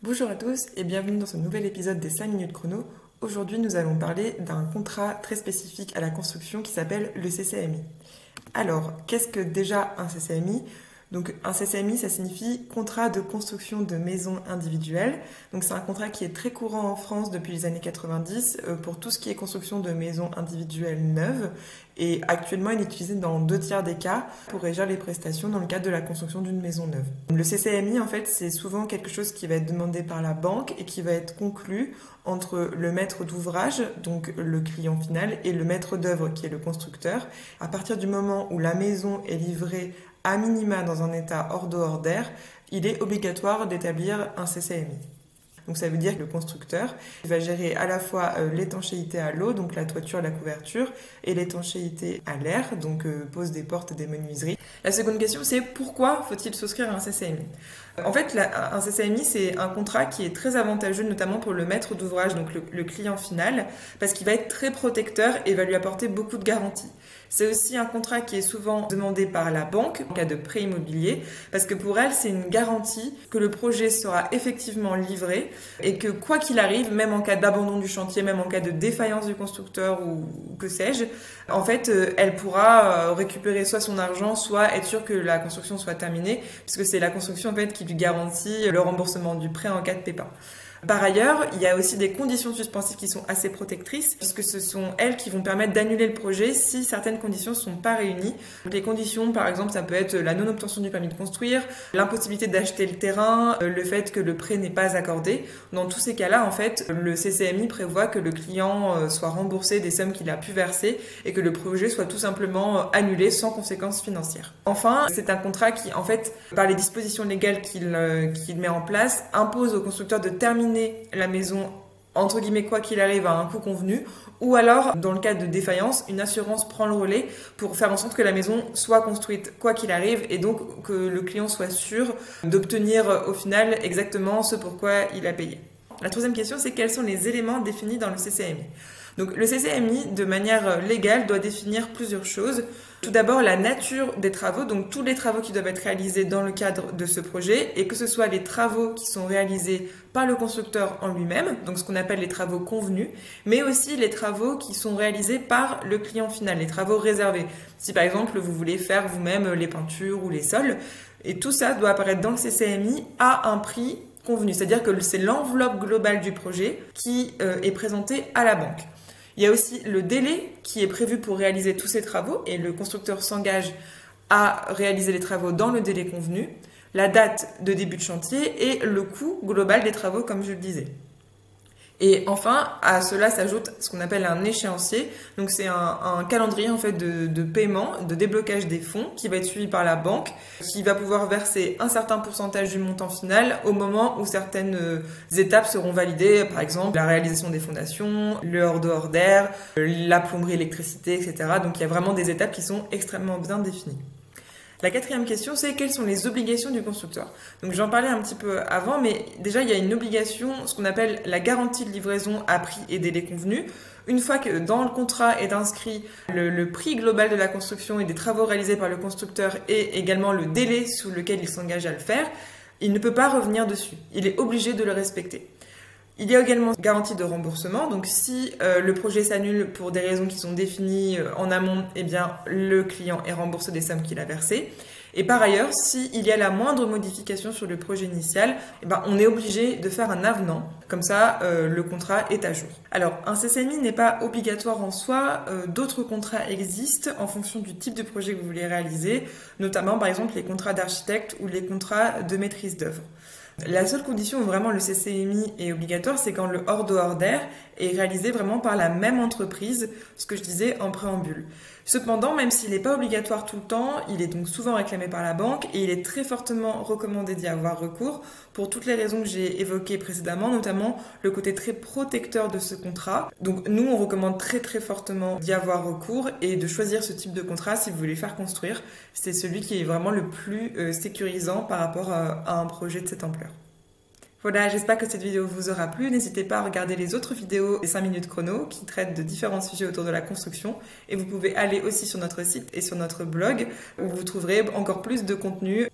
Bonjour à tous et bienvenue dans ce nouvel épisode des 5 minutes chrono. Aujourd'hui, nous allons parler d'un contrat très spécifique à la construction qui s'appelle le CCMI. Alors, qu'est-ce que déjà un CCMI? Donc, un CCMI, ça signifie contrat de construction de maisons individuelles. Donc, c'est un contrat qui est très courant en France depuis les années 90 pour tout ce qui est construction de maisons individuelles neuves. Et actuellement, il est utilisé dans 2 tiers des cas pour régir les prestations dans le cadre de la construction d'une maison neuve. Le CCMI, en fait, c'est souvent quelque chose qui va être demandé par la banque et qui va être conclu entre le maître d'ouvrage, donc le client final, et le maître d'œuvre, qui est le constructeur. À partir du moment où la maison est livrée à minima dans un état hors d'eau hors d'air, il est obligatoire d'établir un CCMI. Donc ça veut dire que le constructeur va gérer à la fois l'étanchéité à l'eau, donc la toiture, la couverture, et l'étanchéité à l'air, donc pose des portes et des menuiseries. La seconde question, c'est pourquoi faut-il souscrire à un CCMI? En fait, un CCMI, c'est un contrat qui est très avantageux, notamment pour le maître d'ouvrage, donc le client final, parce qu'il va être très protecteur et va lui apporter beaucoup de garanties. C'est aussi un contrat qui est souvent demandé par la banque en cas de prêt immobilier, parce que pour elle, c'est une garantie que le projet sera effectivement livré et que quoi qu'il arrive, même en cas d'abandon du chantier, même en cas de défaillance du constructeur ou que sais-je, en fait, elle pourra récupérer soit son argent, soit être sûre que la construction soit terminée, puisque c'est la construction en fait qui lui garantit le remboursement du prêt en cas de pépin. Par ailleurs, il y a aussi des conditions suspensives qui sont assez protectrices, puisque ce sont elles qui vont permettre d'annuler le projet si certaines conditions ne sont pas réunies. Donc, les conditions, par exemple, ça peut être la non-obtention du permis de construire, l'impossibilité d'acheter le terrain, le fait que le prêt n'est pas accordé. Dans tous ces cas-là, en fait, le CCMI prévoit que le client soit remboursé des sommes qu'il a pu verser et que le projet soit tout simplement annulé sans conséquences financières. Enfin, c'est un contrat qui, en fait, par les dispositions légales qu'il met en place, impose au constructeur de terminer la maison entre guillemets quoi qu'il arrive à un coût convenu, ou alors dans le cas de défaillance, une assurance prend le relais pour faire en sorte que la maison soit construite quoi qu'il arrive et donc que le client soit sûr d'obtenir au final exactement ce pour quoi il a payé. La troisième question, c'est quels sont les éléments définis dans le CCMI? Donc le CCMI, de manière légale, doit définir plusieurs choses. Tout d'abord, la nature des travaux, donc tous les travaux qui doivent être réalisés dans le cadre de ce projet, et que ce soit les travaux qui sont réalisés par le constructeur en lui-même, donc ce qu'on appelle les travaux convenus, mais aussi les travaux qui sont réalisés par le client final, les travaux réservés. Si par exemple vous voulez faire vous-même les peintures ou les sols, et tout ça doit apparaître dans le CCMI à un prix convenu, c'est-à-dire que c'est l'enveloppe globale du projet qui est présentée à la banque. Il y a aussi le délai qui est prévu pour réaliser tous ces travaux et le constructeur s'engage à réaliser les travaux dans le délai convenu, la date de début de chantier et le coût global des travaux comme je le disais. Et enfin, à cela s'ajoute ce qu'on appelle un échéancier. Donc c'est un calendrier en fait de paiement, de déblocage des fonds qui va être suivi par la banque, qui va pouvoir verser un certain pourcentage du montant final au moment où certaines étapes seront validées, par exemple la réalisation des fondations, le hors d'eau hors d'air, la plomberie, l'électricité, etc. Donc il y a vraiment des étapes qui sont extrêmement bien définies. La quatrième question, c'est quelles sont les obligations du constructeur? Donc j'en parlais un petit peu avant, mais déjà il y a une obligation, ce qu'on appelle la garantie de livraison à prix et délai convenu. Une fois que dans le contrat est inscrit le prix global de la construction et des travaux réalisés par le constructeur et également le délai sous lequel il s'engage à le faire, il ne peut pas revenir dessus. Il est obligé de le respecter. Il y a également garantie de remboursement, donc si le projet s'annule pour des raisons qui sont définies en amont, eh bien le client est remboursé des sommes qu'il a versées. Et par ailleurs, s'il y a la moindre modification sur le projet initial, eh ben, on est obligé de faire un avenant, comme ça le contrat est à jour. Alors un CCMI n'est pas obligatoire en soi, d'autres contrats existent en fonction du type de projet que vous voulez réaliser, notamment par exemple les contrats d'architecte ou les contrats de maîtrise d'œuvre. La seule condition où vraiment le CCMI est obligatoire, c'est quand le hors d'eau hors d'air est réalisé vraiment par la même entreprise, ce que je disais en préambule. Cependant, même s'il n'est pas obligatoire tout le temps, il est donc souvent réclamé par la banque et il est très fortement recommandé d'y avoir recours pour toutes les raisons que j'ai évoquées précédemment, notamment le côté très protecteur de ce contrat. Donc nous, on recommande très très fortement d'y avoir recours et de choisir ce type de contrat si vous voulez faire construire. C'est celui qui est vraiment le plus sécurisant par rapport à un projet de cette ampleur. Voilà, j'espère que cette vidéo vous aura plu. N'hésitez pas à regarder les autres vidéos des 5 minutes chrono qui traitent de différents sujets autour de la construction. Et vous pouvez aller aussi sur notre site et sur notre blog où vous trouverez encore plus de contenu